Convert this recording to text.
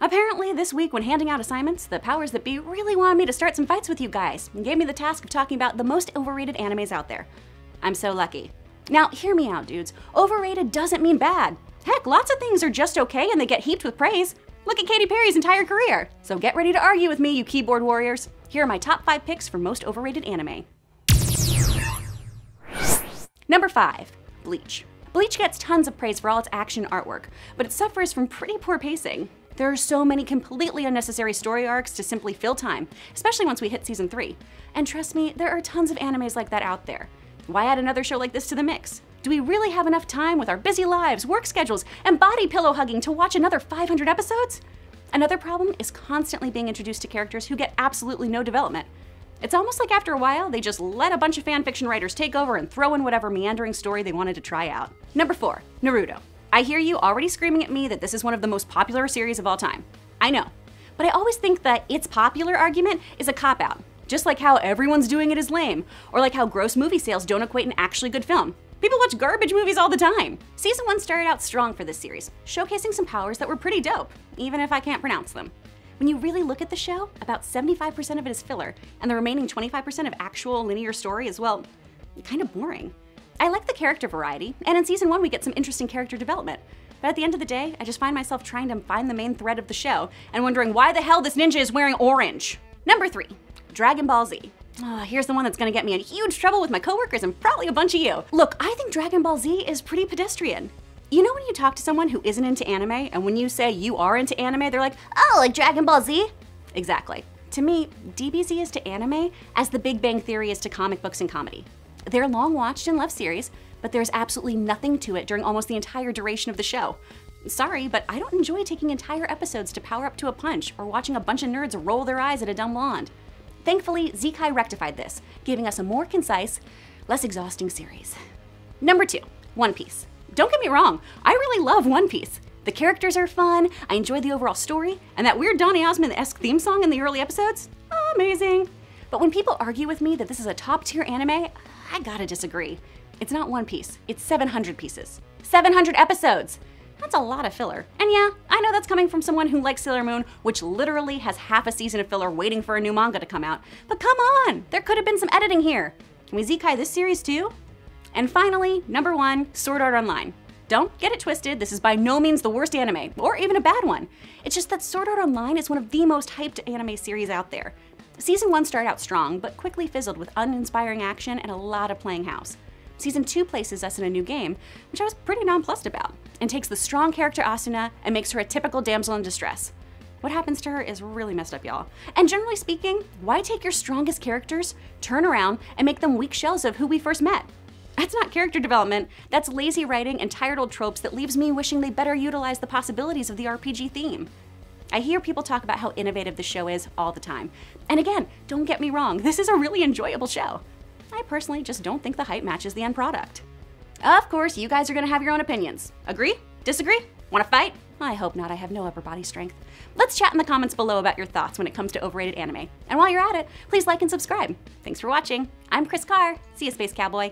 Apparently, this week when handing out assignments, the powers that be really wanted me to start some fights with you guys and gave me the task of talking about the most overrated animes out there. I'm so lucky. Now, hear me out, dudes. Overrated doesn't mean bad. Heck, lots of things are just okay and they get heaped with praise. Look at Katy Perry's entire career. So get ready to argue with me, you keyboard warriors. Here are my top 5 picks for most overrated anime. Number 5, Bleach. Bleach gets tons of praise for all its action artwork, but it suffers from pretty poor pacing. There are so many completely unnecessary story arcs to simply fill time, especially once we hit season 3. And trust me, there are tons of animes like that out there. Why add another show like this to the mix? Do we really have enough time with our busy lives, work schedules, and body pillow hugging to watch another 500 episodes? Another problem is constantly being introduced to characters who get absolutely no development. It's almost like after a while, they just let a bunch of fanfiction writers take over and throw in whatever meandering story they wanted to try out. Number 4, Naruto. I hear you already screaming at me that this is one of the most popular series of all time. I know, but I always think that it's popular argument is a cop-out. Just like how everyone's doing it is lame, or like how gross movie sales don't equate an actually good film. People watch garbage movies all the time. Season 1 started out strong for this series, showcasing some powers that were pretty dope, even if I can't pronounce them. When you really look at the show, about 75% of it is filler, and the remaining 25% of actual linear story is, well, kind of boring. I like the character variety, and in Season 1 we get some interesting character development. But at the end of the day, I just find myself trying to find the main thread of the show and wondering why the hell this ninja is wearing orange. Number 3, Dragon Ball Z. Here's the one that's gonna get me in huge trouble with my coworkers and probably a bunch of you. Look, I think Dragon Ball Z is pretty pedestrian. You know when you talk to someone who isn't into anime, and when you say you are into anime, they're like, oh, like Dragon Ball Z? Exactly. To me, DBZ is to anime as the Big Bang Theory is to comic books and comedy. They're long-watched and loved series, but there's absolutely nothing to it during almost the entire duration of the show. Sorry, but I don't enjoy taking entire episodes to power up to a punch or watching a bunch of nerds roll their eyes at a dumb blonde. Thankfully, Zekai rectified this, giving us a more concise, less exhausting series. Number 2, One Piece. Don't get me wrong, I really love One Piece. The characters are fun, I enjoy the overall story, and that weird Donny Osmond-esque theme song in the early episodes, amazing. But when people argue with me that this is a top-tier anime, I gotta disagree. It's not One Piece, it's 700 pieces. 700 episodes! That's a lot of filler. And yeah, I know that's coming from someone who likes Sailor Moon, which literally has half a season of filler waiting for a new manga to come out. But come on, there could have been some editing here. Can we Zekai this series too? And finally, number 1, Sword Art Online. Don't get it twisted, this is by no means the worst anime, or even a bad one. It's just that Sword Art Online is one of the most hyped anime series out there. Season 1 started out strong, but quickly fizzled with uninspiring action and a lot of playing house. Season 2 places us in a new game, which I was pretty nonplussed about, and takes the strong character Asuna and makes her a typical damsel in distress. What happens to her is really messed up, y'all. And generally speaking, why take your strongest characters, turn around, and make them weak shells of who we first met? That's not character development, that's lazy writing and tired old tropes that leaves me wishing they better utilize the possibilities of the RPG theme. I hear people talk about how innovative the show is all the time. And again, don't get me wrong, this is a really enjoyable show. I personally just don't think the hype matches the end product. Of course, you guys are gonna have your own opinions. Agree? Disagree? Wanna fight? I hope not, I have no upper body strength. Let's chat in the comments below about your thoughts when it comes to overrated anime. And while you're at it, please like and subscribe. Thanks for watching. I'm Chris Carr. See you, Space Cowboy.